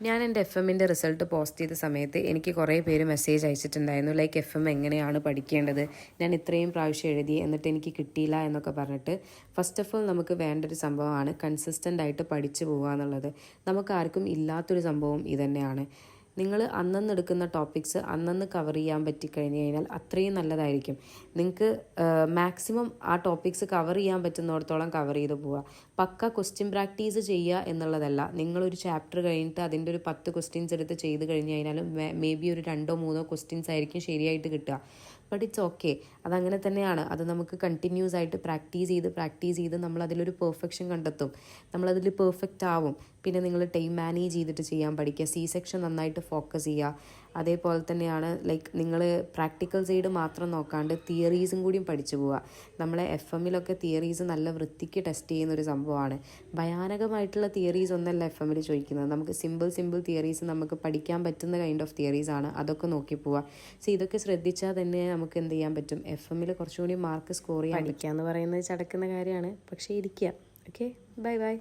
ഞാൻ എൻ്റെ F result post ചെയ്ത സമയത്ത് എനിക്ക് കുറേ പേര് മെസ്സേജ് അയച്ചിട്ടുണ്ടായിരുന്നു. ലൈക്ക് എങ്ങനെയാണ് പഠിക്കേണ്ടത്, ഞാൻ ഇത്രയും പ്രാവശ്യം എഴുതി എന്നിട്ട് എനിക്ക് കിട്ടിയില്ല എന്നൊക്കെ പറഞ്ഞിട്ട്. ഫസ്റ്റ് ഓഫ് ഓൾ നമുക്ക് വേണ്ടൊരു സംഭവമാണ് കൺസിസ്റ്റൻ്റ് ആയിട്ട് പഠിച്ചു പോകുക എന്നുള്ളത്. നമുക്ക് ആർക്കും ഇല്ലാത്തൊരു സംഭവം ഇതുതന്നെയാണ്. നിങ്ങൾ അന്നന്ന് എടുക്കുന്ന ടോപ്പിക്സ് അന്നന്ന് കവർ ചെയ്യാൻ പറ്റിക്കഴിഞ്ഞ് കഴിഞ്ഞാൽ അത്രയും നല്ലതായിരിക്കും. നിങ്ങൾക്ക് മാക്സിമം ആ ടോപ്പിക്സ് കവർ ചെയ്യാൻ പറ്റുന്നിടത്തോളം കവർ ചെയ്ത് പോവുക. പക്ക ക്വസ്റ്റ്യൻ പ്രാക്ടീസ് ചെയ്യുക എന്നുള്ളതല്ല. നിങ്ങളൊരു ചാപ്റ്റർ കഴിഞ്ഞിട്ട് അതിൻ്റെ ഒരു 10 ക്വസ്റ്റ്യൻസ് എടുത്ത് ചെയ്ത് കഴിഞ്ഞ് കഴിഞ്ഞാലും മേ ബി ഒരു 2-3 ക്വസ്റ്റ്യൻസ് ആയിരിക്കും ശരിയായിട്ട് കിട്ടുക. ബട്ട് ഇറ്റ്സ് ഓക്കെ, അതങ്ങനെ തന്നെയാണ്. അത് നമുക്ക് കണ്ടിന്യൂസ് ആയിട്ട് പ്രാക്ടീസ് ചെയ്ത് നമ്മളതിലൊരു പെർഫെക്ഷൻ കണ്ടെത്തും. നമ്മളതിൽ പെർഫെക്റ്റ് ആവും. പിന്നെ നിങ്ങൾ ടൈം മാനേജ് ചെയ്തിട്ട് ചെയ്യാൻ പഠിക്കുക. സെക്ഷൻ നന്നായിട്ട് ഫോക്കസ് ചെയ്യുക. അതേപോലെ തന്നെയാണ് ലൈക്ക് നിങ്ങൾ പ്രാക്ടിക്കൽ സൈഡ് മാത്രം നോക്കാണ്ട് തിയറീസും കൂടിയും പഠിച്ചു പോവുക. നമ്മളെ എമ്മിലൊക്കെ തിയറീസ് നല്ല വൃത്തിക്ക് ടെസ്റ്റ് ചെയ്യുന്ന ഒരു സംഭവമാണ്. ഭയാനകമായിട്ടുള്ള തിയറീസ് ഒന്നല്ല എമ്മിൽ ചോദിക്കുന്നത്. നമുക്ക് സിമ്പിൾ തിയറീസ് നമുക്ക് പഠിക്കാൻ പറ്റുന്ന കൈൻഡ് ഓഫ് തിയറീസ് ആണ്. അതൊക്കെ നോക്കി പോവുക. സോ ഇതൊക്കെ ശ്രദ്ധിച്ചാൽ തന്നെ നമുക്ക് എന്ത് ചെയ്യാൻ പറ്റും, എമ്മിൽ കുറച്ചുകൂടി മാർക്ക് സ്കോർ ചെയ്യാൻ. പഠിക്കുക എന്ന് പറയുന്നത് ചടക്കുന്ന കാര്യമാണ്, പക്ഷേ ഇരിക്കുക. Okay, by.